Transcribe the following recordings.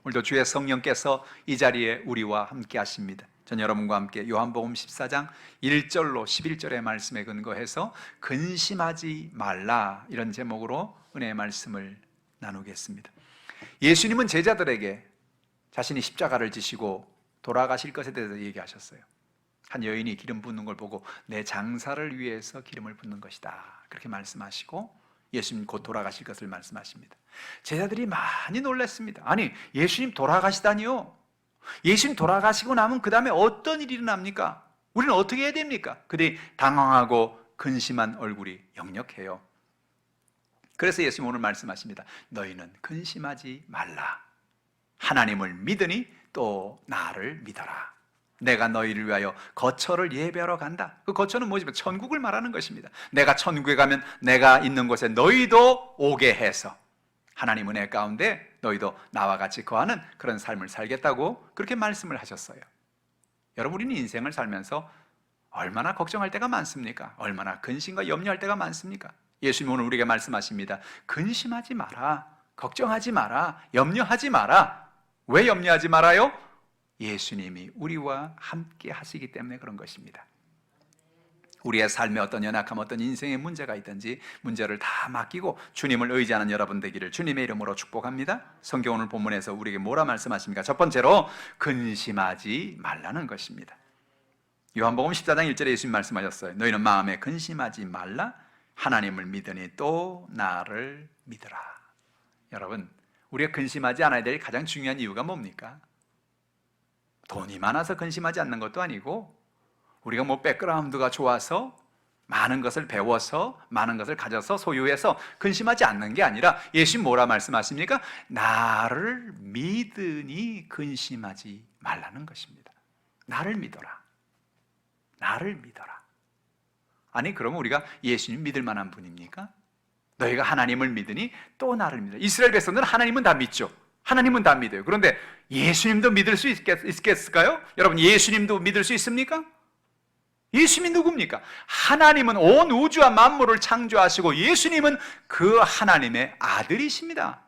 오늘도 주의 성령께서 이 자리에 우리와 함께 하십니다. 전 여러분과 함께 요한복음 14장 1절로 11절의 말씀에 근거해서 근심하지 말라, 이런 제목으로 은혜의 말씀을 나누겠습니다. 예수님은 제자들에게 자신이 십자가를 지시고 돌아가실 것에 대해서 얘기하셨어요. 한 여인이 기름 붓는 걸 보고 내 장사를 위해서 기름을 붓는 것이다, 그렇게 말씀하시고 예수님 곧 돌아가실 것을 말씀하십니다. 제자들이 많이 놀랐습니다. 아니, 예수님 돌아가시다니요? 예수님 돌아가시고 나면 그 다음에 어떤 일이 일어납니까? 우리는 어떻게 해야 됩니까? 그들이 당황하고 근심한 얼굴이 역력해요. 그래서 예수님 오늘 말씀하십니다. 너희는 근심하지 말라. 하나님을 믿으니 또 나를 믿어라. 내가 너희를 위하여 거처를 예배하러 간다. 그 거처는 뭐지? 천국을 말하는 것입니다. 내가 천국에 가면 내가 있는 곳에 너희도 오게 해서 하나님 은혜 가운데 너희도 나와 같이 거하는 그런 삶을 살겠다고 그렇게 말씀을 하셨어요. 여러분, 우리는 인생을 살면서 얼마나 걱정할 때가 많습니까? 얼마나 근심과 염려할 때가 많습니까? 예수님 오늘 우리에게 말씀하십니다. 근심하지 마라, 걱정하지 마라, 염려하지 마라. 왜 염려하지 말아요? 예수님이 우리와 함께 하시기 때문에 그런 것입니다. 우리의 삶에 어떤 연약함, 어떤 인생의 문제가 있든지 문제를 다 맡기고 주님을 의지하는 여러분 되기를 주님의 이름으로 축복합니다. 성경 오늘 본문에서 우리에게 뭐라 말씀하십니까? 첫 번째로 근심하지 말라는 것입니다. 요한복음 14장 1절에 예수님 말씀하셨어요. 너희는 마음에 근심하지 말라. 하나님을 믿으니 또 나를 믿으라. 여러분, 우리가 근심하지 않아야 될 가장 중요한 이유가 뭡니까? 돈이 많아서 근심하지 않는 것도 아니고, 우리가 뭐 백그라운드가 좋아서 많은 것을 배워서 많은 것을 가져서 소유해서 근심하지 않는 게 아니라 예수님 뭐라 말씀하십니까? 나를 믿으니 근심하지 말라는 것입니다. 나를 믿어라. 나를 믿어라. 아니, 그러면 우리가 예수님 믿을 만한 분입니까? 너희가 하나님을 믿으니 또 나를 믿어라. 이스라엘 백성들은 하나님은 다 믿죠. 하나님은 다 믿어요. 그런데 예수님도 믿을 수 있겠을까요? 여러분, 예수님도 믿을 수 있습니까? 예수님이 누굽니까? 하나님은 온 우주와 만물을 창조하시고 예수님은 그 하나님의 아들이십니다.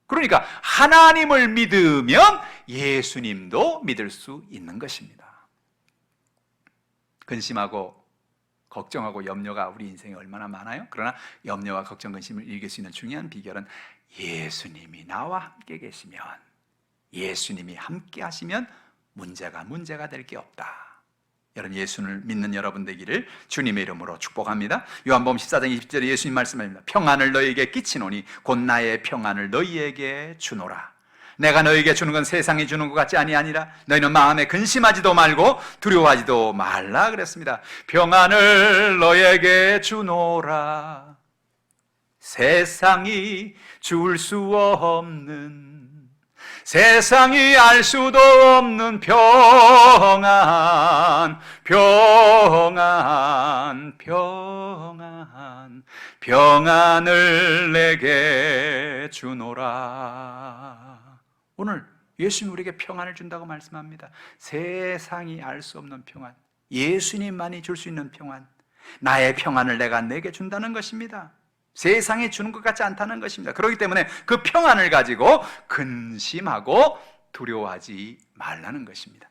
그러니까 하나님을 믿으면 예수님도 믿을 수 있는 것입니다. 근심하고 걱정하고 염려가 우리 인생에 얼마나 많아요? 그러나 염려와 걱정, 근심을 이길 수 있는 중요한 비결은 예수님이 나와 함께 계시면, 예수님이 함께 하시면 문제가 될 게 없다. 여러분, 예수를 믿는 여러분 되기를 주님의 이름으로 축복합니다. 요한복음 14장 20절에 예수님 말씀합니다. 평안을 너희에게 끼치노니 곧 나의 평안을 너희에게 주노라. 내가 너희에게 주는 건 세상이 주는 것 같지 아니하니라. 너희는 마음에 근심하지도 말고 두려워하지도 말라 그랬습니다. 평안을 너희에게 주노라. 세상이 줄 수 없는, 세상이 알 수도 없는 평안, 평안, 평안, 평안을 내게 주노라. 오늘 예수님 우리에게 평안을 준다고 말씀합니다. 세상이 알 수 없는 평안, 예수님만이 줄 수 있는 평안, 나의 평안을 내가 내게 준다는 것입니다. 세상에 주는 것 같지 않다는 것입니다. 그렇기 때문에 그 평안을 가지고 근심하고 두려워하지 말라는 것입니다.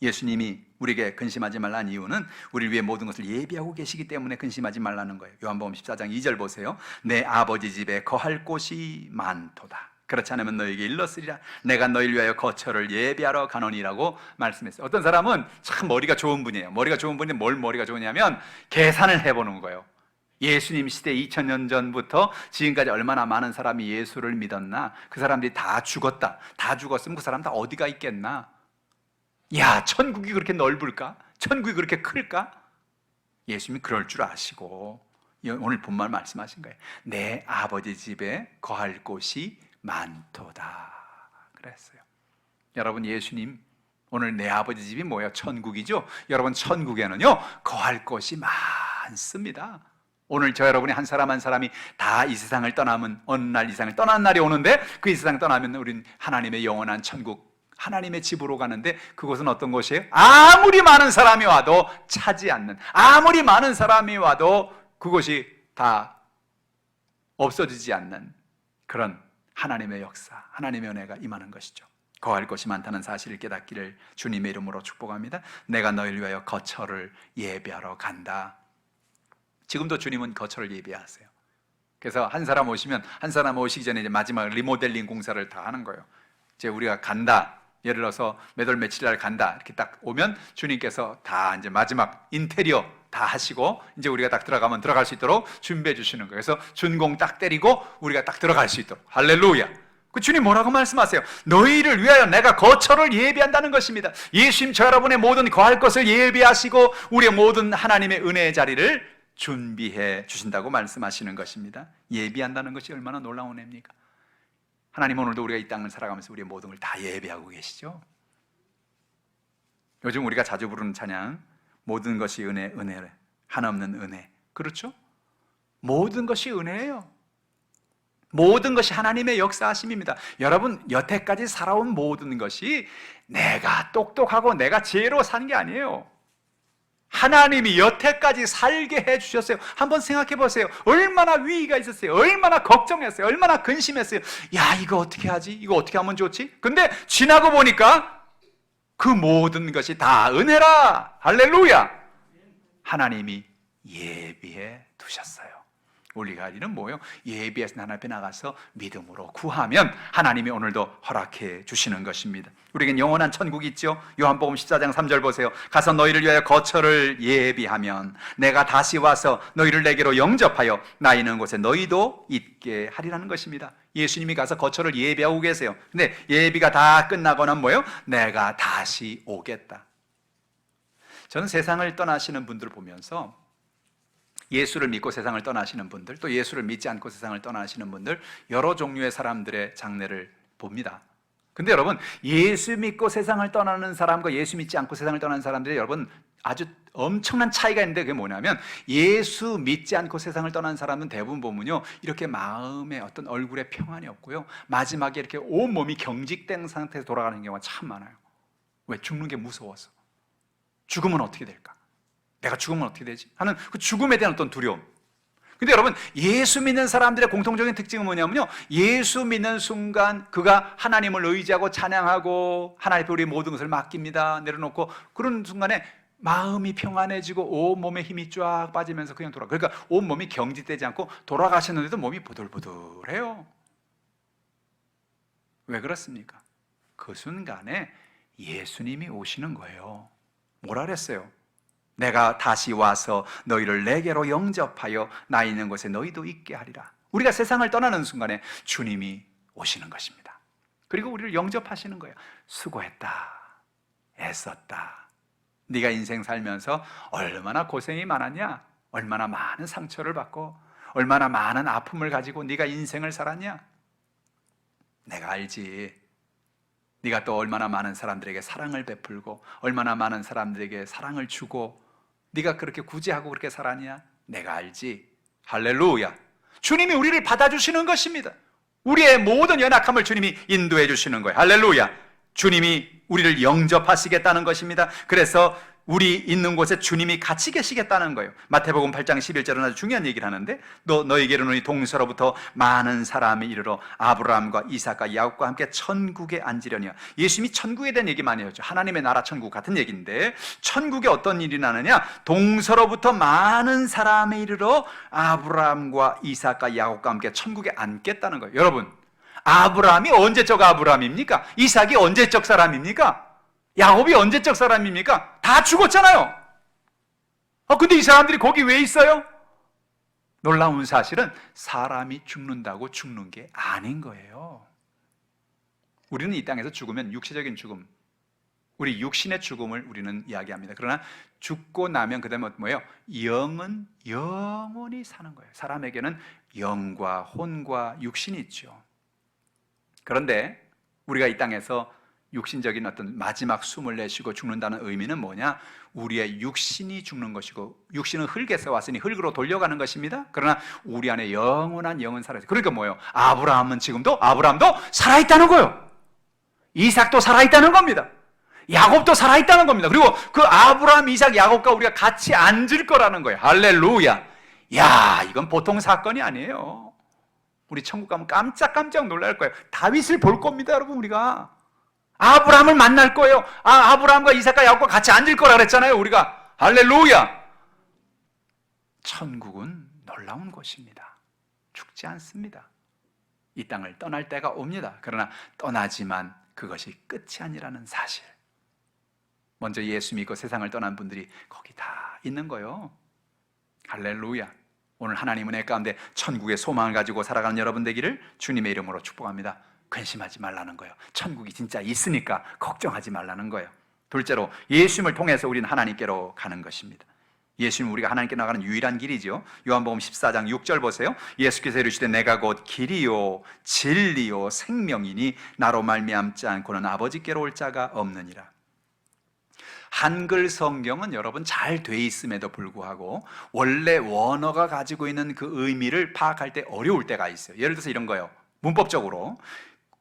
예수님이 우리에게 근심하지 말라는 이유는 우리를 위해 모든 것을 예비하고 계시기 때문에 근심하지 말라는 거예요. 요한복음 14장 2절 보세요. 내 아버지 집에 거할 곳이 많도다. 그렇지 않으면 너에게 일렀으리라. 내가 너희를 위하여 거처를 예비하러 가노니라고 말씀했어요. 어떤 사람은 참 머리가 좋은 분이에요. 머리가 좋은 분인데 뭘 머리가 좋으냐면 계산을 해보는 거예요. 예수님 시대 2000년 전부터 지금까지 얼마나 많은 사람이 예수를 믿었나? 그 사람들이 다 죽었다. 다 죽었으면 그 사람 다 어디가 있겠나? 야, 천국이 그렇게 넓을까? 천국이 그렇게 클까? 예수님이 그럴 줄 아시고 오늘 본말 말씀하신 거예요. 내 아버지 집에 거할 곳이 많도다 그랬어요. 여러분, 예수님 오늘 내 아버지 집이 뭐예요? 천국이죠. 여러분, 천국에는요 거할 곳이 많습니다. 오늘 저 여러분이 한 사람 한 사람이 다 이 세상을 떠나면 어느 날 이 세상을 떠난 날이 오는데 그 이 세상을 떠나면 우린 하나님의 영원한 천국, 하나님의 집으로 가는데 그곳은 어떤 곳이에요? 아무리 많은 사람이 와도 차지 않는, 아무리 많은 사람이 와도 그곳이 다 없어지지 않는 그런 하나님의 역사, 하나님의 은혜가 임하는 것이죠. 거할 곳이 많다는 사실을 깨닫기를 주님의 이름으로 축복합니다. 내가 너희를 위하여 거처를 예비하러 간다. 지금도 주님은 거처를 예비하세요. 그래서 한 사람 오시면 한 사람 오시기 전에 이제 마지막 리모델링 공사를 다 하는 거예요. 이제 우리가 간다, 예를 들어서 몇 월 며칠 날 간다 이렇게 딱 오면 주님께서 다 이제 마지막 인테리어 다 하시고 이제 우리가 딱 들어가면 들어갈 수 있도록 준비해 주시는 거예요. 그래서 준공 딱 때리고 우리가 딱 들어갈 수 있도록. 할렐루야. 그 주님 뭐라고 말씀하세요? 너희를 위하여 내가 거처를 예비한다는 것입니다. 예수님 저 여러분의 모든 거할 것을 예비하시고 우리의 모든 하나님의 은혜의 자리를 준비해 주신다고 말씀하시는 것입니다. 예비한다는 것이 얼마나 놀라운 애입니까? 하나님 오늘도 우리가 이 땅을 살아가면서 우리의 모든 걸 다 예비하고 계시죠. 요즘 우리가 자주 부르는 찬양, 모든 것이 은혜, 은혜, 한없는 은혜. 그렇죠? 모든 것이 은혜예요. 모든 것이 하나님의 역사하심입니다. 여러분, 여태까지 살아온 모든 것이 내가 똑똑하고 내가 지혜로 산 게 아니에요. 하나님이 여태까지 살게 해주셨어요. 한번 생각해 보세요. 얼마나 위기가 있었어요. 얼마나 걱정했어요. 얼마나 근심했어요. 야, 이거 어떻게 하지? 이거 어떻게 하면 좋지? 근데 지나고 보니까 그 모든 것이 다 은혜라. 할렐루야. 하나님이 예비해 두셨어요. 우리가 할 일은 뭐예요? 예비해서 하나님 앞에 나가서 믿음으로 구하면 하나님이 오늘도 허락해 주시는 것입니다. 우리에겐 영원한 천국이 있죠. 요한복음 14장 3절 보세요. 가서 너희를 위하여 거처를 예비하면 내가 다시 와서 너희를 내게로 영접하여 나 있는 곳에 너희도 있게 하리라는 것입니다. 예수님이 가서 거처를 예비하고 계세요. 근데 예비가 다 끝나고는 뭐예요? 내가 다시 오겠다. 저는 세상을 떠나시는 분들을 보면서 예수를 믿고 세상을 떠나시는 분들, 또 예수를 믿지 않고 세상을 떠나시는 분들, 여러 종류의 사람들의 장례를 봅니다. 근데 여러분, 예수 믿고 세상을 떠나는 사람과 예수 믿지 않고 세상을 떠나는 사람들이 여러분 아주 엄청난 차이가 있는데 그게 뭐냐면, 예수 믿지 않고 세상을 떠나는 사람은 대부분 보면요, 이렇게 마음에 어떤 얼굴에 평안이 없고요, 마지막에 이렇게 온몸이 경직된 상태에서 돌아가는 경우가 참 많아요. 왜? 죽는 게 무서워서. 죽으면 어떻게 될까? 내가 죽으면 어떻게 되지? 하는 그 죽음에 대한 어떤 두려움. 근데 여러분, 예수 믿는 사람들의 공통적인 특징은 뭐냐면요, 예수 믿는 순간 그가 하나님을 의지하고 찬양하고 하나님 앞에 우리 모든 것을 맡깁니다, 내려놓고, 그런 순간에 마음이 평안해지고 온몸에 힘이 쫙 빠지면서 그냥 그러니까 온몸이 경직되지 않고 돌아가셨는데도 몸이 부들부들해요. 왜 그렇습니까? 그 순간에 예수님이 오시는 거예요. 뭐라 그랬어요? 내가 다시 와서 너희를 내게로 영접하여 나 있는 곳에 너희도 있게 하리라. 우리가 세상을 떠나는 순간에 주님이 오시는 것입니다. 그리고 우리를 영접하시는 거예요. 수고했다, 애썼다, 네가 인생 살면서 얼마나 고생이 많았냐, 얼마나 많은 상처를 받고 얼마나 많은 아픔을 가지고 네가 인생을 살았냐, 내가 알지. 네가 또 얼마나 많은 사람들에게 사랑을 베풀고 얼마나 많은 사람들에게 사랑을 주고 네가 그렇게 구제하고 그렇게 살았냐, 내가 알지. 할렐루야. 주님이 우리를 받아주시는 것입니다. 우리의 모든 연약함을 주님이 인도해 주시는 거예요. 할렐루야. 주님이 우리를 영접하시겠다는 것입니다. 그래서 우리 있는 곳에 주님이 같이 계시겠다는 거예요. 마태복음 8장 11절은 아주 중요한 얘기를 하는데, 너희에게로는 동서로부터 많은 사람이 이르러 아브라함과 이삭과 야곱과 함께 천국에 앉으려니와. 예수님이 천국에 대한 얘기 많이 하죠. 하나님의 나라 천국 같은 얘기인데, 천국에 어떤 일이 나느냐, 동서로부터 많은 사람이 이르러 아브라함과 이삭과 야곱과 함께 천국에 앉겠다는 거예요. 여러분, 아브라함이 언제적 아브라함입니까? 이삭이 언제적 사람입니까? 야곱이 언제적 사람입니까? 다 죽었잖아요. 근데 이 사람들이 거기 왜 있어요? 놀라운 사실은 사람이 죽는다고 죽는 게 아닌 거예요. 우리는 이 땅에서 죽으면 육체적인 죽음, 우리 육신의 죽음을 우리는 이야기합니다. 그러나 죽고 나면 그 다음에 뭐예요? 영은 영원히 사는 거예요. 사람에게는 영과 혼과 육신이 있죠. 그런데 우리가 이 땅에서 육신적인 어떤 마지막 숨을 내쉬고 죽는다는 의미는 뭐냐? 우리의 육신이 죽는 것이고, 육신은 흙에서 왔으니 흙으로 돌려가는 것입니다. 그러나 우리 안에 영원한 영은 살아있어요. 그러니까 뭐예요? 아브라함도 살아있다는 거예요. 이삭도 살아있다는 겁니다. 야곱도 살아있다는 겁니다. 그리고 그 아브라함, 이삭, 야곱과 우리가 같이 앉을 거라는 거예요. 할렐루야. 야, 이건 보통 사건이 아니에요. 우리 천국 가면 깜짝깜짝 놀랄 거예요. 다윗을 볼 겁니다, 여러분. 우리가 아브라함을 만날 거예요. 아브라함과 이삭과 야곱과 같이 앉을 거라 그랬잖아요, 우리가. 할렐루야. 천국은 놀라운 곳입니다. 죽지 않습니다. 이 땅을 떠날 때가 옵니다. 그러나 떠나지만 그것이 끝이 아니라는 사실. 먼저 예수 믿고 세상을 떠난 분들이 거기 다 있는 거예요. 할렐루야. 오늘 하나님은 내 가운데 천국의 소망을 가지고 살아가는 여러분 되기를 주님의 이름으로 축복합니다. 근심하지 말라는 거예요. 천국이 진짜 있으니까 걱정하지 말라는 거예요. 둘째로, 예수님을 통해서 우리는 하나님께로 가는 것입니다. 예수님은 우리가 하나님께 나가는 유일한 길이죠. 요한복음 14장 6절 보세요. 예수께서 이르시되 내가 곧 길이요 진리요 생명이니 나로 말미암지 않고는 아버지께로 올 자가 없느니라. 한글 성경은 여러분 잘 돼 있음에도 불구하고 원래 원어가 가지고 있는 그 의미를 파악할 때 어려울 때가 있어요. 예를 들어서 이런 거예요. 문법적으로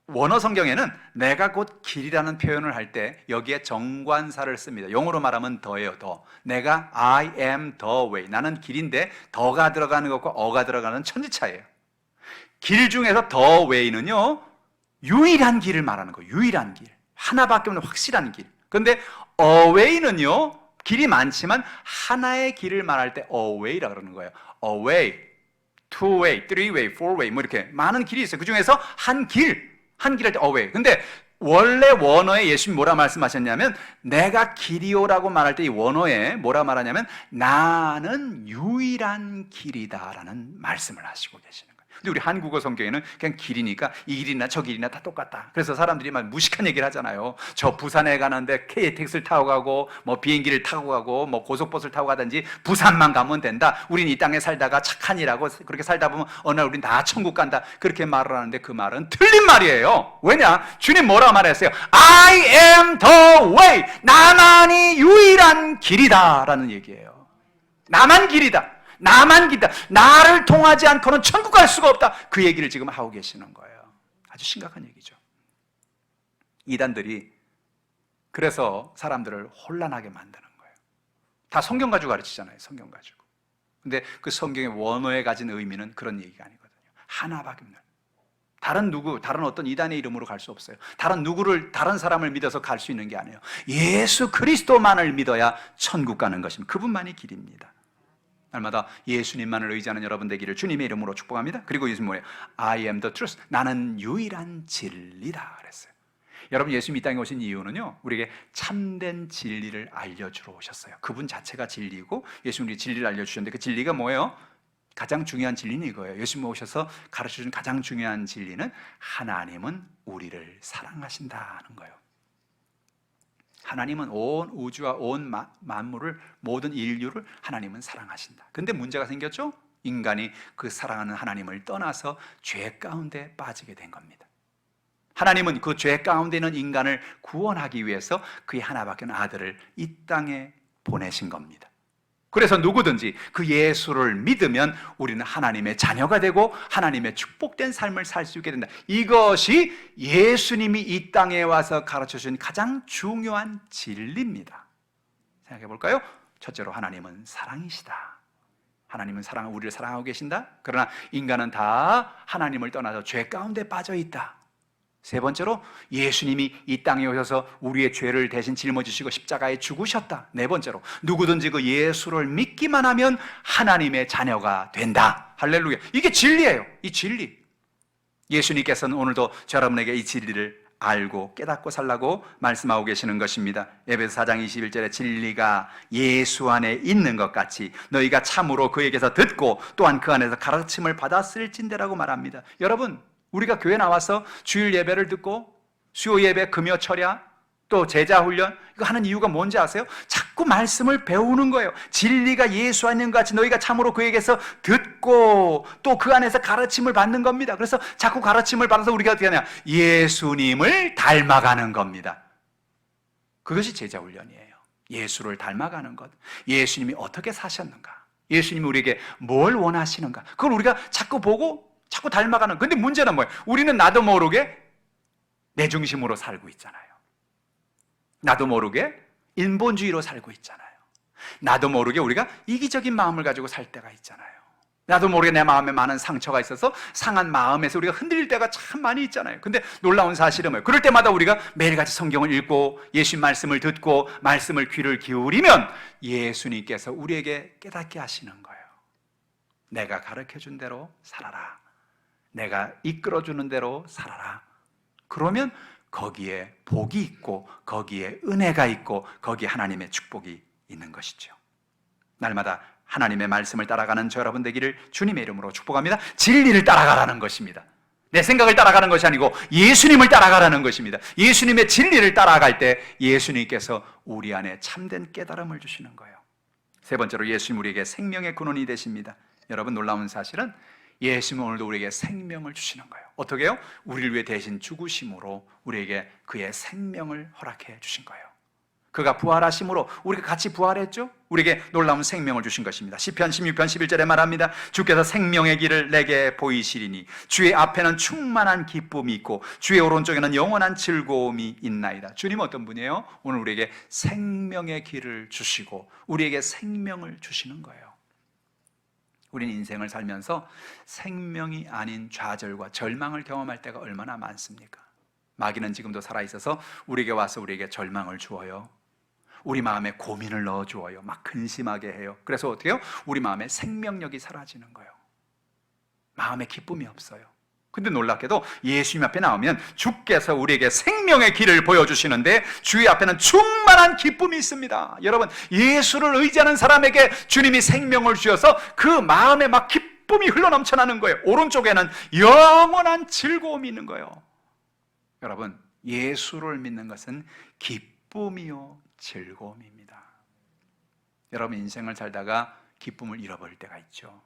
원어 성경에는 내가 곧 길이라는 표현을 할 때 여기에 정관사를 씁니다. 영어로 말하면 더예요. 더. 내가 I am the way. 나는 길인데 더가 들어가는 것과 어가 들어가는 천지차예요. 길 중에서 the way는요 유일한 길을 말하는 거예요. 유일한 길. 하나밖에 없는 확실한 길. 그런데 away는요 길이 많지만 하나의 길을 말할 때 away라고 그러는 거예요. away, two way, three way, four way 뭐 이렇게 많은 길이 있어요. 그 중에서 한 길 할 때 away. 근데 원래 원어에 예수님이 뭐라 말씀하셨냐면 내가 길이요라고 말할 때 이 원어에 뭐라 말하냐면 나는 유일한 길이다라는 말씀을 하시고 계시는 거예요. 근데 우리 한국어 성경에는 그냥 길이니까 이 길이나 저 길이나 다 똑같다. 그래서 사람들이 막 무식한 얘기를 하잖아요. 저 부산에 가는데 KTX를 타고 가고 뭐 비행기를 타고 가고 뭐 고속버스를 타고 가든지 부산만 가면 된다. 우린 이 땅에 살다가 착한이라고 그렇게 살다 보면 어느 날 우린 다 천국 간다. 그렇게 말을 하는데 그 말은 틀린 말이에요. 왜냐? 주님 뭐라 말했어요? I am the way. 나만이 유일한 길이다 라는 얘기예요. 나만 길이다. 나만 길이다. 나를 통하지 않고는 천국 갈 수가 없다. 그 얘기를 지금 하고 계시는 거예요. 아주 심각한 얘기죠. 이단들이 그래서 사람들을 혼란하게 만드는 거예요. 다 성경 가지고 가르치잖아요. 성경 가지고. 근데 그 성경의 원어에 가진 의미는 그런 얘기가 아니거든요. 하나밖에 없는. 다른 누구, 다른 어떤 이단의 이름으로 갈 수 없어요. 다른 사람을 믿어서 갈 수 있는 게 아니에요. 예수 그리스도만을 믿어야 천국 가는 것입니다. 그분만이 길입니다. 날마다 예수님만을 의지하는 여러분 되기를 주님의 이름으로 축복합니다. 그리고 예수님 뭐예요? I am the truth. 나는 유일한 진리다 그랬어요. 여러분 예수님이 이 땅에 오신 이유는요 우리에게 참된 진리를 알려주러 오셨어요. 그분 자체가 진리고 예수님이 진리를 알려주셨는데 그 진리가 뭐예요? 가장 중요한 진리는 이거예요. 예수님 오셔서 가르쳐준 가장 중요한 진리는 하나님은 우리를 사랑하신다는 거예요. 하나님은 온 우주와 온 만물을, 모든 인류를 하나님은 사랑하신다. 근데 문제가 생겼죠? 인간이 그 사랑하는 하나님을 떠나서 죄 가운데 빠지게 된 겁니다. 하나님은 그 죄 가운데 있는 인간을 구원하기 위해서 그의 하나밖에 없는 아들을 이 땅에 보내신 겁니다. 그래서 누구든지 그 예수를 믿으면 우리는 하나님의 자녀가 되고 하나님의 축복된 삶을 살 수 있게 된다. 이것이 예수님이 이 땅에 와서 가르쳐주신 가장 중요한 진리입니다. 생각해 볼까요? 첫째로 하나님은 사랑이시다. 하나님은 우리를 사랑하고 계신다. 그러나 인간은 다 하나님을 떠나서 죄 가운데 빠져 있다. 세 번째로 예수님이 이 땅에 오셔서 우리의 죄를 대신 짊어지시고 십자가에 죽으셨다. 네 번째로 누구든지 그 예수를 믿기만 하면 하나님의 자녀가 된다. 할렐루야. 이게 진리예요. 이 진리. 예수님께서는 오늘도 여러분에게 이 진리를 알고 깨닫고 살라고 말씀하고 계시는 것입니다. 에베소 4장 21절에 진리가 예수 안에 있는 것 같이 너희가 참으로 그에게서 듣고 또한 그 안에서 가르침을 받았을진대라고 말합니다. 여러분 우리가 교회 나와서 주일 예배를 듣고 수요 예배, 금요 철야, 또 제자 훈련 이거 하는 이유가 뭔지 아세요? 자꾸 말씀을 배우는 거예요. 진리가 예수 안에 있는 것 같이 너희가 참으로 그에게서 듣고 또 그 안에서 가르침을 받는 겁니다. 그래서 자꾸 가르침을 받아서 우리가 어떻게 하냐? 예수님을 닮아가는 겁니다. 그것이 제자 훈련이에요. 예수를 닮아가는 것. 예수님이 어떻게 사셨는가? 예수님이 우리에게 뭘 원하시는가? 그걸 우리가 자꾸 보고 자꾸 닮아가는. 근데 문제는 뭐예요? 우리는 나도 모르게 내 중심으로 살고 있잖아요. 나도 모르게 인본주의로 살고 있잖아요. 나도 모르게 우리가 이기적인 마음을 가지고 살 때가 있잖아요. 나도 모르게 내 마음에 많은 상처가 있어서 상한 마음에서 우리가 흔들릴 때가 참 많이 있잖아요. 근데 놀라운 사실은 뭐예요? 그럴 때마다 우리가 매일같이 성경을 읽고 예수님 말씀을 듣고 말씀을 귀를 기울이면 예수님께서 우리에게 깨닫게 하시는 거예요. 내가 가르쳐준 대로 살아라. 내가 이끌어주는 대로 살아라. 그러면 거기에 복이 있고 거기에 은혜가 있고 거기에 하나님의 축복이 있는 것이죠. 날마다 하나님의 말씀을 따라가는 저 여러분 되기를 주님의 이름으로 축복합니다. 진리를 따라가라는 것입니다. 내 생각을 따라가는 것이 아니고 예수님을 따라가라는 것입니다. 예수님의 진리를 따라갈 때 예수님께서 우리 안에 참된 깨달음을 주시는 거예요. 세 번째로 예수님 우리에게 생명의 근원이 되십니다. 여러분, 놀라운 사실은 예수님은 오늘도 우리에게 생명을 주시는 거예요. 어떻게 해요? 우리를 위해 대신 죽으심으로 우리에게 그의 생명을 허락해 주신 거예요. 그가 부활하심으로 우리가 같이 부활했죠? 우리에게 놀라운 생명을 주신 것입니다. 시편 16편 11절에 말합니다. 주께서 생명의 길을 내게 보이시리니 주의 앞에는 충만한 기쁨이 있고 주의 오른쪽에는 영원한 즐거움이 있나이다. 주님은 어떤 분이에요? 오늘 우리에게 생명의 길을 주시고 우리에게 생명을 주시는 거예요. 우리는 인생을 살면서 생명이 아닌 좌절과 절망을 경험할 때가 얼마나 많습니까? 마귀는 지금도 살아있어서 우리에게 와서 우리에게 절망을 주어요. 우리 마음에 고민을 넣어주어요. 막 근심하게 해요. 그래서 어떻게 해요? 우리 마음에 생명력이 사라지는 거예요. 마음에 기쁨이 없어요. 근데 놀랍게도 예수님 앞에 나오면 주께서 우리에게 생명의 길을 보여주시는데 주의 앞에는 충만한 기쁨이 있습니다. 여러분, 예수를 의지하는 사람에게 주님이 생명을 주셔서 그 마음에 막 기쁨이 흘러넘쳐나는 거예요. 오른쪽에는 영원한 즐거움이 있는 거예요. 여러분, 예수를 믿는 것은 기쁨이요 즐거움입니다. 여러분, 인생을 살다가 기쁨을 잃어버릴 때가 있죠.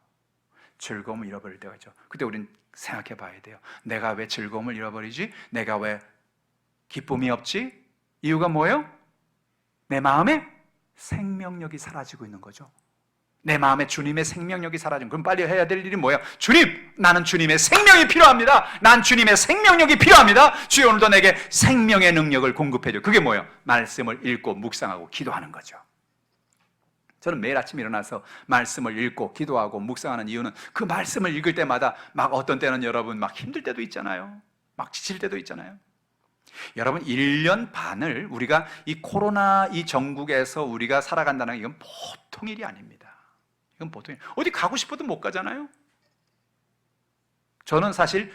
즐거움을 잃어버릴 때가 있죠. 그때 우리는 생각해 봐야 돼요. 내가 왜 즐거움을 잃어버리지? 내가 왜 기쁨이 없지? 이유가 뭐예요? 내 마음에 생명력이 사라지고 있는 거죠. 내 마음에 주님의 생명력이 사라진. 그럼 빨리 해야 될 일이 뭐예요? 주님, 나는 주님의 생명이 필요합니다. 난 주님의 생명력이 필요합니다. 주여, 오늘도 내게 생명의 능력을 공급해 줘. 그게 뭐예요? 말씀을 읽고 묵상하고 기도하는 거죠. 저는 매일 아침 일어나서 말씀을 읽고 기도하고 묵상하는 이유는 그 말씀을 읽을 때마다 막 어떤 때는 여러분 막 힘들 때도 있잖아요. 막 지칠 때도 있잖아요. 여러분, 1년 반을 우리가 이 코로나 이 전국에서 우리가 살아간다는 게 이건 보통 일이 아닙니다. 이건 보통 일. 어디 가고 싶어도 못 가잖아요. 저는 사실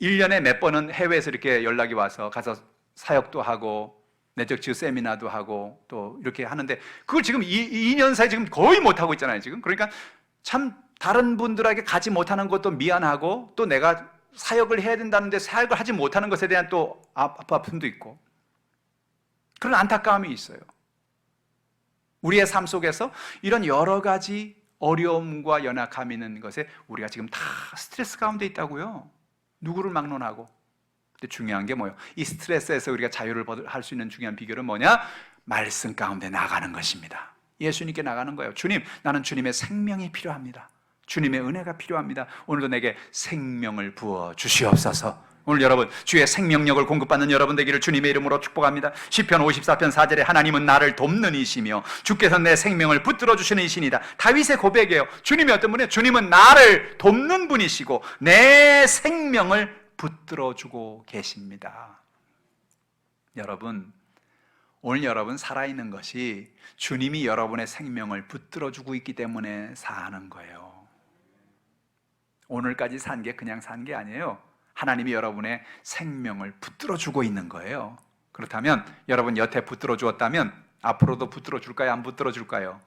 1년에 몇 번은 해외에서 이렇게 연락이 와서 가서 사역도 하고 내적 치유 세미나도 하고 또 이렇게 하는데 그걸 지금 2년 사이 지금 거의 못하고 있잖아요, 지금. 그러니까 참 다른 분들에게 가지 못하는 것도 미안하고 또 내가 사역을 해야 된다는데 사역을 하지 못하는 것에 대한 또 아픔도 있고 그런 안타까움이 있어요. 우리의 삶 속에서 이런 여러 가지 어려움과 연약함이 있는 것에 우리가 지금 다 스트레스 가운데 있다고요. 누구를 막론하고. 근데 중요한 게 뭐예요? 이 스트레스에서 우리가 자유를 할 수 있는 중요한 비결은 뭐냐? 말씀 가운데 나가는 것입니다. 예수님께 나가는 거예요. 주님, 나는 주님의 생명이 필요합니다. 주님의 은혜가 필요합니다. 오늘도 내게 생명을 부어 주시옵소서. 오늘 여러분, 주의 생명력을 공급받는 여러분 되기를 주님의 이름으로 축복합니다. 시편 54편 4절에 하나님은 나를 돕는 이시며 주께서 내 생명을 붙들어 주시는 이신이다. 다윗의 고백이에요. 주님이 어떤 분이에요? 주님은 나를 돕는 분이시고 내 생명을 붙들어 주고 계십니다. 여러분, 오늘 여러분 살아있는 것이 주님이 여러분의 생명을 붙들어 주고 있기 때문에 사는 거예요. 오늘까지 산 게 그냥 산 게 아니에요. 하나님이 여러분의 생명을 붙들어 주고 있는 거예요. 그렇다면 여러분 여태 붙들어 주었다면 앞으로도 붙들어 줄까요? 안 붙들어 줄까요?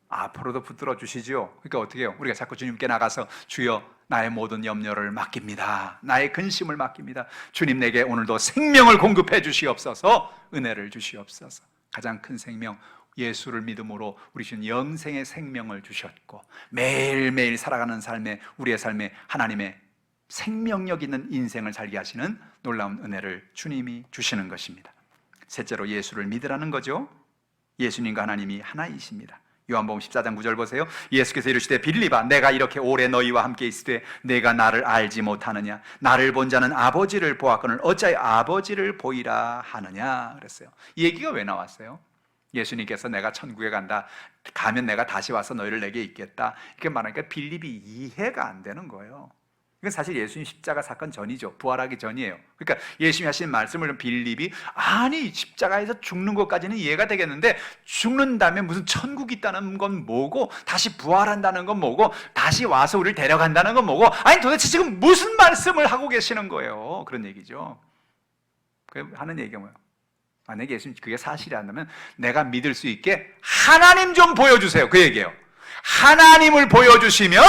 앞으로도 붙들어 주시죠. 그러니까 어떻게 해요? 우리가 자꾸 주님께 나가서 주여, 나의 모든 염려를 맡깁니다. 나의 근심을 맡깁니다. 주님, 내게 오늘도 생명을 공급해 주시옵소서. 은혜를 주시옵소서. 가장 큰 생명, 예수를 믿음으로 우리 주신 영생의 생명을 주셨고 매일매일 살아가는 삶에, 우리의 삶에 하나님의 생명력 있는 인생을 살게 하시는 놀라운 은혜를 주님이 주시는 것입니다. 셋째로 예수를 믿으라는 거죠. 예수님과 하나님이 하나이십니다. 요한복음 14장 9절 보세요. 예수께서 이르시되 빌립아, 내가 이렇게 오래 너희와 함께 있으되 내가 나를 알지 못하느냐? 나를 본 자는 아버지를 보았거늘 어찌하여 아버지를 보이라 하느냐? 그랬어요. 이 얘기가 왜 나왔어요? 예수님께서 내가 천국에 간다, 가면 내가 다시 와서 너희를 내게 있겠다, 이렇게 말하니까 빌립이 이해가 안 되는 거예요. 이건 사실 예수님 십자가 사건 전이죠. 부활하기 전이에요. 그러니까 예수님이 하신 말씀을 좀 빌립이, 아니 십자가에서 죽는 것까지는 이해가 되겠는데 죽는 다음에 무슨 천국이 있다는 건 뭐고, 다시 부활한다는 건 뭐고, 다시 와서 우리를 데려간다는 건 뭐고, 아니 도대체 지금 무슨 말씀을 하고 계시는 거예요? 그런 얘기죠. 하는 얘기가 뭐예요? 만약에 예수님 그게 사실이라면 내가 믿을 수 있게 하나님 좀 보여주세요, 그 얘기예요. 하나님을 보여주시면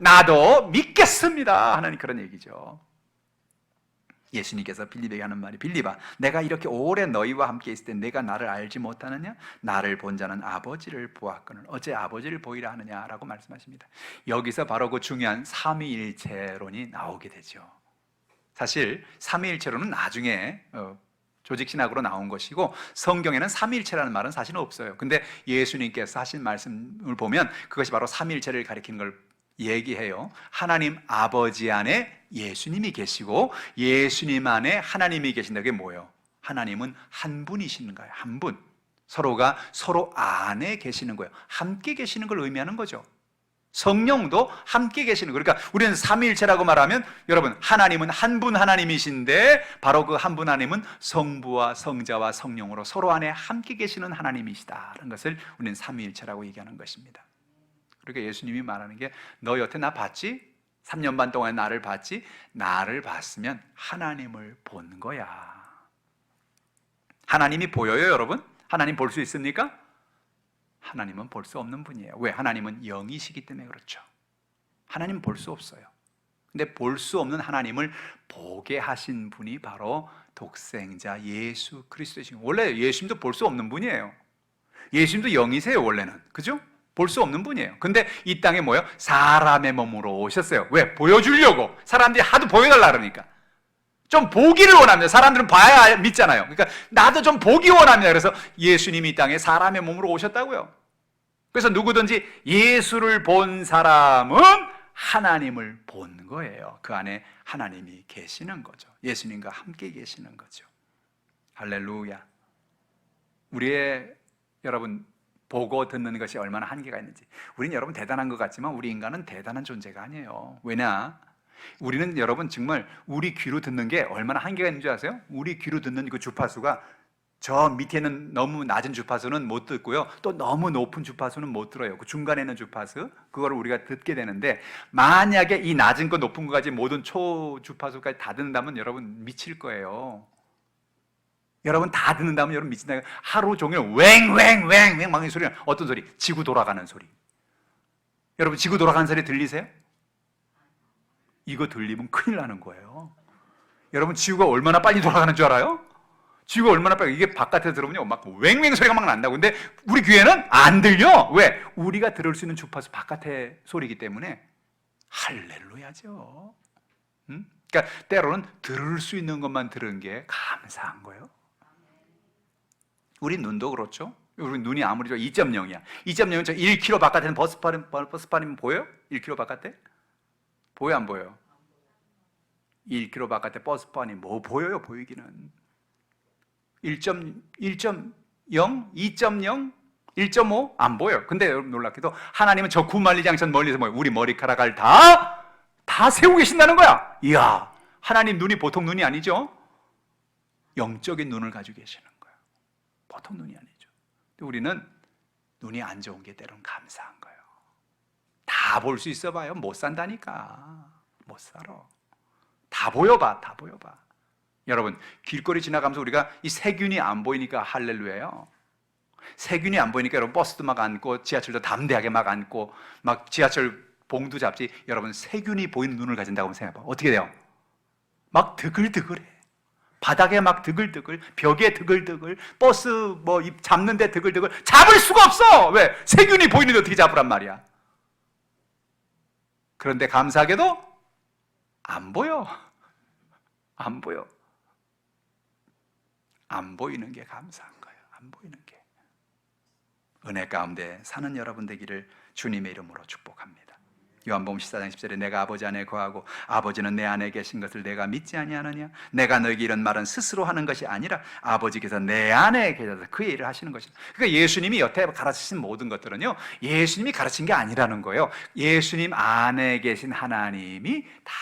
나도 믿겠습니다 하는 그런 얘기죠. 예수님께서 빌립에게 하는 말이, 빌립아, 내가 이렇게 오래 너희와 함께 있을 때 내가 나를 알지 못하느냐? 나를 본 자는 아버지를 보았거늘 어째 아버지를 보이라 하느냐라고 말씀하십니다. 여기서 바로 그 중요한 삼위일체론이 나오게 되죠. 사실 삼위일체론은 나중에 조직신학으로 나온 것이고, 성경에는 삼위일체라는 말은 사실 없어요. 근데 예수님께서 하신 말씀을 보면 그것이 바로 삼위일체를 가리키는 걸 얘기해요. 하나님 아버지 안에 예수님이 계시고 예수님 안에 하나님이 계신다. 그게 뭐예요? 하나님은 한 분이시는 거예요. 한 분. 서로가 서로 안에 계시는 거예요. 함께 계시는 걸 의미하는 거죠. 성령도 함께 계시는 거예요. 그러니까 우리는 삼위일체라고 말하면, 여러분, 하나님은 한 분 하나님이신데 바로 그 한 분 하나님은 성부와 성자와 성령으로 서로 안에 함께 계시는 하나님이시다라는 것을 우리는 삼위일체라고 얘기하는 것입니다. 그러니까 예수님이 말하는 게, 너 여태 나 봤지? 3년 반 동안 나를 봤지? 나를 봤으면 하나님을 본 거야. 하나님이 보여요, 여러분? 하나님 볼 수 있습니까? 하나님은 볼 수 없는 분이에요. 왜? 하나님은 영이시기 때문에 그렇죠. 하나님은 볼 수 없어요. 근데 볼 수 없는 하나님을 보게 하신 분이 바로 독생자 예수 그리스도이신 거예요. 원래 예수님도 볼 수 없는 분이에요. 예수님도 영이세요, 원래는. 그죠? 볼 수 없는 분이에요. 근데 이 땅에 뭐예요? 사람의 몸으로 오셨어요. 왜? 보여주려고. 사람들이 하도 보여달라 그러니까. 좀 보기를 원합니다. 사람들은 봐야 믿잖아요. 그러니까 나도 좀 보기 원합니다. 그래서 예수님이 이 땅에 사람의 몸으로 오셨다고요. 그래서 누구든지 예수를 본 사람은 하나님을 본 거예요. 그 안에 하나님이 계시는 거죠. 예수님과 함께 계시는 거죠. 할렐루야. 우리의, 여러분, 보고 듣는 것이 얼마나 한계가 있는지. 우리는 여러분 대단한 것 같지만 우리 인간은 대단한 존재가 아니에요. 왜냐? 우리는 여러분 정말 우리 귀로 듣는 게 얼마나 한계가 있는 줄 아세요? 우리 귀로 듣는 그 주파수가 저 밑에는 너무 낮은 주파수는 못 듣고요, 또 너무 높은 주파수는 못 들어요. 그 중간에 있는 주파수, 그거를 우리가 듣게 되는데, 만약에 이 낮은 거 높은 거까지 모든 초주파수까지 다 듣는다면 여러분 미칠 거예요. 여러분 다 듣는다면 여러분 미친다. 하루 종일 웽웽웽웽 막 이 소리는 어떤 소리? 지구 돌아가는 소리. 여러분 지구 돌아가는 소리 들리세요? 이거 들리면 큰일 나는 거예요. 여러분 지구가 얼마나 빨리 돌아가는 줄 알아요? 지구가 얼마나 빨리, 이게 바깥에 들으면요 막 웽웽 소리가 막 난다고. 근데 우리 귀에는 안 들려. 왜? 우리가 들을 수 있는 주파수 바깥의 소리이기 때문에 할렐루야죠. 그러니까 때로는 들을 수 있는 것만 들은 게 감사한 거예요. 우리 눈도 그렇죠. 우리 눈이 아무리 2.0이야. 2.0은 저 1km 바깥에는 버스판이면 보여요? 1km 바깥에? 보여 안 보여요? 1km 바깥에 버스판이 뭐 보여요? 보이기는 1.0, 2.0, 1.5 안 보여요. 근데 여러분 놀랍게도 하나님은 저 구만리장천 멀리서 뭐예요? 우리 머리카락을 다 세우고 계신다는 거야. 이야, 하나님 눈이 보통 눈이 아니죠. 영적인 눈을 가지고 계시는 거예요. 보통 눈이 아니죠. 근데 우리는 눈이 안 좋은 게 때로는 감사한 거예요. 다 볼 수 있어 봐요. 못 산다니까. 못 살아. 다 보여봐. 다 보여봐. 여러분 길거리 지나가면서 우리가 이 세균이 안 보이니까 할렐루야예요. 세균이 안 보이니까 여러분 버스도 막 앉고 지하철도 담대하게 막 앉고 막 지하철 봉도 잡지. 여러분 세균이 보이는 눈을 가진다고 한번 생각해봐. 어떻게 돼요? 막 드글드글해. 바닥에 막 드글드글, 벽에 드글드글, 버스 뭐 잡는데 드글드글. 잡을 수가 없어. 왜? 세균이 보이는데 어떻게 잡으란 말이야. 그런데 감사하게도 안 보여. 안 보여. 안 보이는 게 감사한 거예요. 안 보이는 게. 은혜 가운데 사는 여러분 되기를 주님의 이름으로 축복합니다. 요한복음 14장 10절에 내가 아버지 안에 거하고 아버지는 내 안에 계신 것을 내가 믿지 아니하느냐? 내가 너에게 이런 말은 스스로 하는 것이 아니라 아버지께서 내 안에 계셔서 그의 일을 하시는 것이다. 그러니까 예수님이 여태 가르치신 모든 것들은요, 예수님이 가르친 게 아니라는 거예요. 예수님 안에 계신 하나님이 다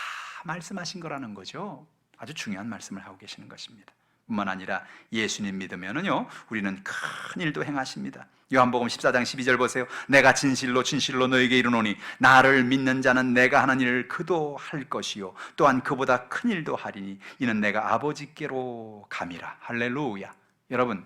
말씀하신 거라는 거죠. 아주 중요한 말씀을 하고 계시는 것입니다. 뿐만 아니라 예수님 믿으면은요, 우리는 큰 일도 행하십니다. 요한복음 14장 12절 보세요. 내가 진실로 진실로 너에게 이르노니 나를 믿는 자는 내가 하는 일을 그도 할 것이요 또한 그보다 큰 일도 하리니 이는 내가 아버지께로 감이라. 할렐루야. 여러분,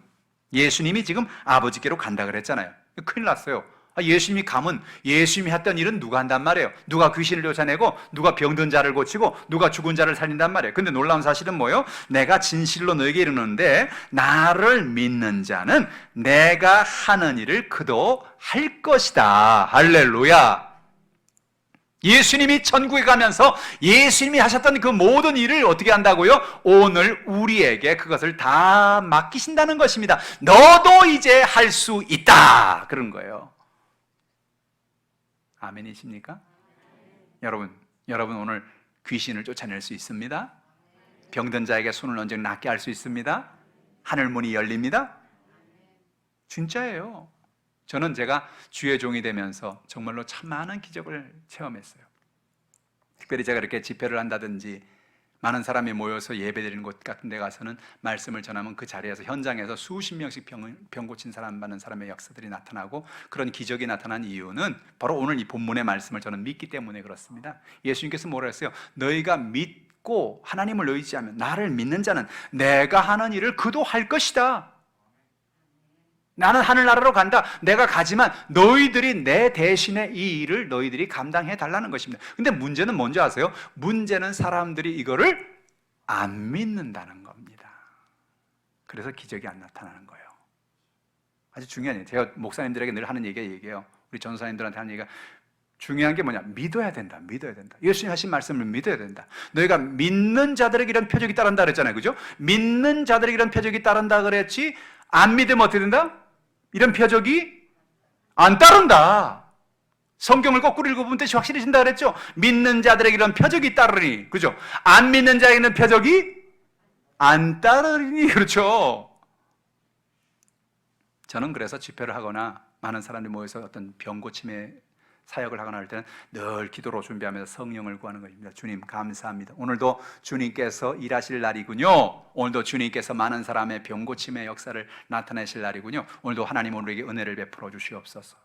예수님이 지금 아버지께로 간다 그랬잖아요. 큰일 났어요. 예수님이 가면 예수님이 했던 일은 누가 한단 말이에요? 누가 귀신을 쫓아내고 누가 병든 자를 고치고 누가 죽은 자를 살린단 말이에요. 근데 놀라운 사실은 뭐예요? 내가 진실로 너에게 이르는데 나를 믿는 자는 내가 하는 일을 그도 할 것이다. 할렐루야. 예수님이 천국에 가면서 예수님이 하셨던 그 모든 일을 어떻게 한다고요? 오늘 우리에게 그것을 다 맡기신다는 것입니다. 너도 이제 할 수 있다. 그런 거예요. 아멘이십니까? 여러분 오늘 귀신을 쫓아낼 수 있습니다. 병든 자에게 손을 얹어 낫게 할 수 있습니다. 하늘 문이 열립니다. 진짜예요. 저는 제가 주의 종이 되면서 정말로 참 많은 기적을 체험했어요. 특별히 제가 이렇게 집회를 한다든지 많은 사람이 모여서 예배드리는 곳 같은 데 가서는 말씀을 전하면 그 자리에서 현장에서 수십 명씩 병 고친 사람 많은 사람의 역사들이 나타나고 그런 기적이 나타난 이유는 바로 오늘 이 본문의 말씀을 저는 믿기 때문에 그렇습니다. 예수님께서 뭐라 했어요? 너희가 믿고 하나님을 의지하면, 나를 믿는 자는 내가 하는 일을 그도 할 것이다. 나는 하늘나라로 간다. 내가 가지만 너희들이 내 대신에 이 일을 너희들이 감당해 달라는 것입니다. 근데 문제는 뭔지 아세요? 문제는 사람들이 이거를 안 믿는다는 겁니다. 그래서 기적이 안 나타나는 거예요. 아주 중요한 얘기예요. 제가 목사님들에게 늘 하는 얘기예요. 우리 전사님들한테 하는 얘기가 중요한 게 뭐냐? 믿어야 된다. 믿어야 된다. 예수님 하신 말씀을 믿어야 된다. 너희가 믿는 자들에게 이런 표적이 따른다 그랬잖아요. 그죠? 믿는 자들에게 이런 표적이 따른다 그랬지, 안 믿으면 어떻게 된다? 이런 표적이 안 따른다. 성경을 거꾸로 읽어보면 뜻이 확실해진다 그랬죠? 믿는 자들에게 이런 표적이 따르니, 그죠? 안 믿는 자에게는 표적이 안 따르니, 그렇죠? 저는 그래서 집회를 하거나 많은 사람들이 모여서 어떤 병 고침의 사역을 하거나 할 때는 늘 기도로 준비하면서 성령을 구하는 것입니다. 주님 감사합니다. 오늘도 주님께서 일하실 날이군요. 오늘도 주님께서 많은 사람의 병 고침의 역사를 나타내실 날이군요. 오늘도 하나님 우리에게 은혜를 베풀어 주시옵소서.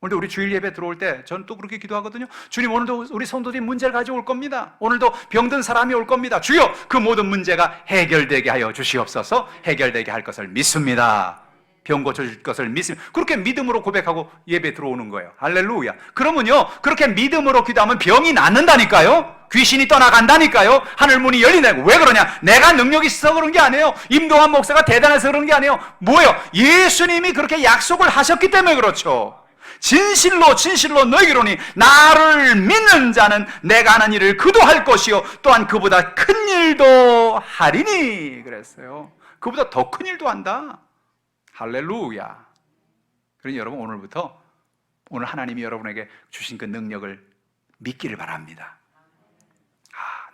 오늘도 우리 주일 예배 들어올 때 저는 또 그렇게 기도하거든요. 주님, 오늘도 우리 성도들이 문제를 가지고 올 겁니다. 오늘도 병든 사람이 올 겁니다. 주여, 그 모든 문제가 해결되게 하여 주시옵소서. 해결되게 할 것을 믿습니다. 병 고쳐줄 것을 믿습니다. 그렇게 믿음으로 고백하고 예배 들어오는 거예요. 할렐루야. 그러면요, 그렇게 믿음으로 기도하면 병이 낫는다니까요. 귀신이 떠나간다니까요. 하늘 문이 열린다고. 왜 그러냐? 내가 능력이 있어서 그런 게 아니에요. 임동환 목사가 대단해서 그런 게 아니에요. 뭐예요? 예수님이 그렇게 약속을 하셨기 때문에 그렇죠. 진실로 진실로 너희로니 나를 믿는 자는 내가 하는 일을 그도 할 것이요 또한 그보다 큰 일도 하리니 그랬어요. 그보다 더 큰 일도 한다. 할렐루야. 그러니 여러분, 오늘부터 오늘 하나님이 여러분에게 주신 그 능력을 믿기를 바랍니다.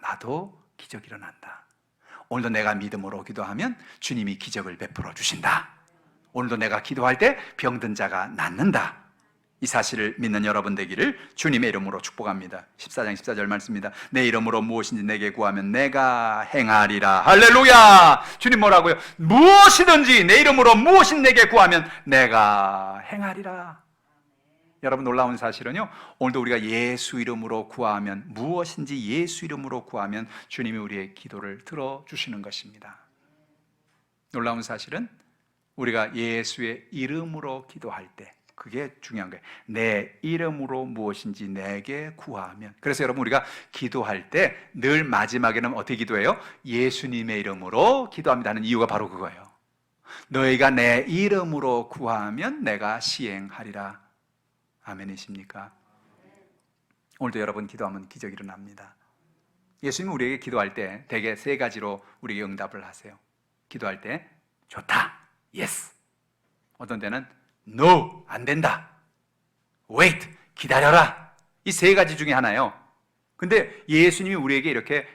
나도 기적이 일어난다. 오늘도 내가 믿음으로 기도하면 주님이 기적을 베풀어 주신다. 오늘도 내가 기도할 때 병든 자가 낫는다. 이 사실을 믿는 여러분 되기를 주님의 이름으로 축복합니다. 14장 14절 말씀입니다. 내 이름으로 무엇인지 내게 구하면 내가 행하리라. 할렐루야. 주님 뭐라고요? 무엇이든지 내 이름으로 무엇인 내게 구하면 내가 행하리라. 여러분, 놀라운 사실은요, 오늘도 우리가 예수 이름으로 구하면, 무엇인지 예수 이름으로 구하면 주님이 우리의 기도를 들어주시는 것입니다. 놀라운 사실은 우리가 예수의 이름으로 기도할 때, 그게 중요한 거예요. 내 이름으로 무엇인지 내게 구하면. 그래서 여러분, 우리가 기도할 때 늘 마지막에는 어떻게 기도해요? 예수님의 이름으로 기도합니다는 이유가 바로 그거예요. 너희가 내 이름으로 구하면 내가 시행하리라. 아멘이십니까? 오늘도 여러분 기도하면 기적이 일어납니다. 예수님은 우리에게 기도할 때 대개 세 가지로 우리에게 응답을 하세요. 기도할 때 좋다, yes. 어떤 때는 no, 안 된다. wait, 기다려라. 이 세 가지 중에 하나예요. 근데 예수님이 우리에게 이렇게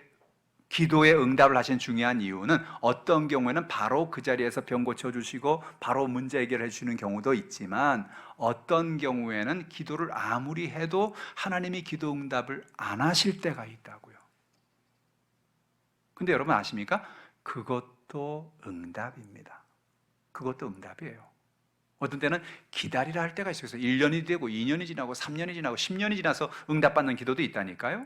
기도에 응답을 하신 중요한 이유는 어떤 경우에는 바로 그 자리에서 병 고쳐주시고 바로 문제 해결해 주시는 경우도 있지만 어떤 경우에는 기도를 아무리 해도 하나님이 기도 응답을 안 하실 때가 있다고요. 근데 여러분 아십니까? 그것도 응답입니다. 그것도 응답이에요. 어떤 때는 기다리라 할 때가 있어요. 1년이 되고 2년이 지나고 3년이 지나고 10년이 지나서 응답받는 기도도 있다니까요.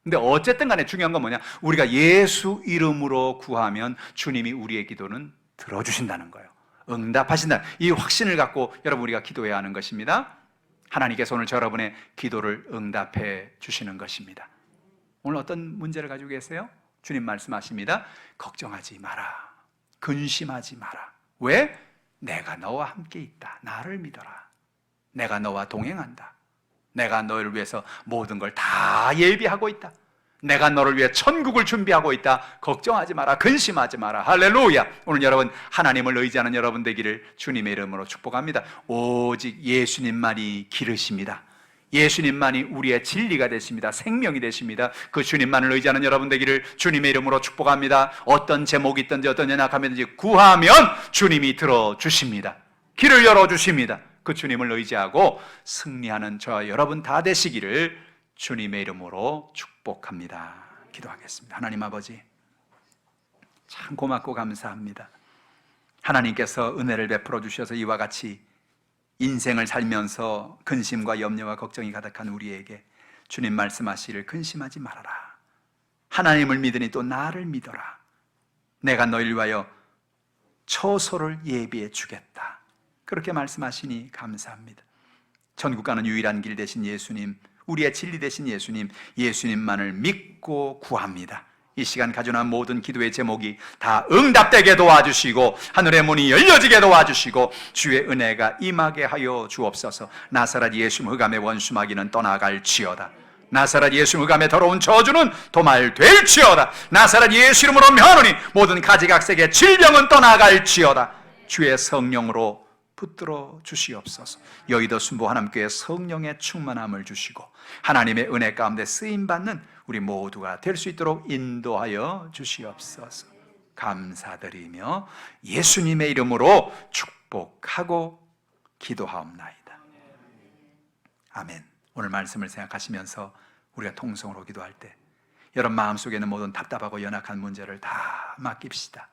근데 어쨌든 간에 중요한 건 뭐냐? 우리가 예수 이름으로 구하면 주님이 우리의 기도는 들어주신다는 거예요. 응답하신다. 이 확신을 갖고 여러분 우리가 기도해야 하는 것입니다. 하나님께서 오늘 여러분의 기도를 응답해 주시는 것입니다. 오늘 어떤 문제를 가지고 계세요? 주님 말씀하십니다. 걱정하지 마라. 근심하지 마라. 왜? 내가 너와 함께 있다. 나를 믿어라. 내가 너와 동행한다. 내가 너를 위해서 모든 걸 다 예비하고 있다. 내가 너를 위해 천국을 준비하고 있다. 걱정하지 마라. 근심하지 마라. 할렐루야. 오늘 여러분 하나님을 의지하는 여러분 되기를 주님의 이름으로 축복합니다. 오직 예수님만이 기르십니다. 예수님만이 우리의 진리가 되십니다. 생명이 되십니다. 그 주님만을 의지하는 여러분 되기를 주님의 이름으로 축복합니다. 어떤 제목이 있든지 어떤 연약함이든지 구하면 주님이 들어주십니다. 길을 열어주십니다. 그 주님을 의지하고 승리하는 저와 여러분 다 되시기를 주님의 이름으로 축복합니다. 기도하겠습니다. 하나님 아버지, 참 고맙고 감사합니다. 하나님께서 은혜를 베풀어 주셔서 이와 같이 인생을 살면서 근심과 염려와 걱정이 가득한 우리에게 주님 말씀하시기를 근심하지 말아라. 하나님을 믿으니 또 나를 믿어라. 내가 너희를 위하여 처소를 예비해 주겠다. 그렇게 말씀하시니 감사합니다. 천국 가는 유일한 길 되신 예수님, 우리의 진리 되신 예수님, 예수님만을 믿고 구합니다. 이 시간 가져난 모든 기도의 제목이 다 응답되게 도와주시고 하늘의 문이 열려지게 도와주시고 주의 은혜가 임하게 하여 주옵소서. 나사렛 예수 흑암의 원수 마귀는 떠나갈지어다. 나사렛 예수 흑암의 더러운 저주는 도말될지어다. 나사렛 예수 이름으로 명하노니 모든 가지각색의 질병은 떠나갈지어다. 주의 성령으로 붙들어 주시옵소서. 여의도 순복 하나님교회 성령의 충만함을 주시고 하나님의 은혜 가운데 쓰임받는 우리 모두가 될 수 있도록 인도하여 주시옵소서. 감사드리며 예수님의 이름으로 축복하고 기도하옵나이다. 아멘. 오늘 말씀을 생각하시면서 우리가 통성으로 기도할 때 여러분 마음속에 있는 모든 답답하고 연약한 문제를 다 맡깁시다.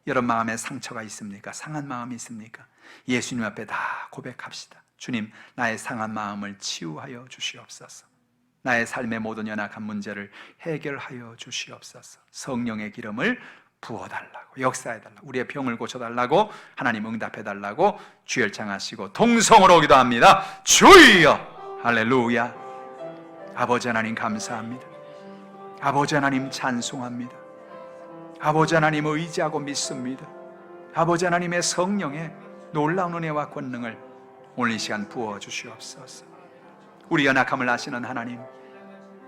여러분 마음에 상처가 있습니까? 상한 마음이 있습니까? 예수님 앞에 다 고백합시다. 주님, 나의 상한 마음을 치유하여 주시옵소서. 나의 삶의 모든 연약한 문제를 해결하여 주시옵소서. 성령의 기름을 부어달라고, 역사해달라고, 우리의 병을 고쳐달라고, 하나님 응답해달라고 주열창하시고 동성으로 기도합니다. 주여! 할렐루야. 아버지 하나님 감사합니다. 아버지 하나님 찬송합니다. 아버지 하나님 의지하고 믿습니다. 아버지 하나님의 성령의 놀라운 은혜와 권능을 오늘 이 시간 부어주시옵소서. 우리 연약함을 아시는 하나님,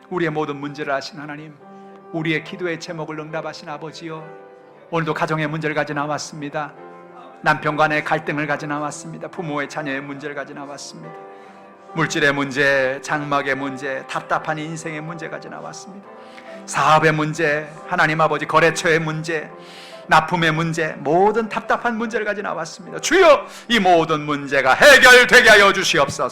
우리의 모든 문제를 아시는 하나님, 우리의 기도의 제목을 응답하신 아버지여, 오늘도 가정의 문제를 가져 나왔습니다. 남편간의 갈등을 가져 나왔습니다. 부모의 자녀의 문제를 가져 나왔습니다. 물질의 문제, 장막의 문제, 답답한 인생의 문제 가져 나왔습니다. 사업의 문제, 하나님 아버지 거래처의 문제, 납품의 문제, 모든 답답한 문제를 가져 나왔습니다. 주여, 이 모든 문제가 해결되게 하여 주시옵소서.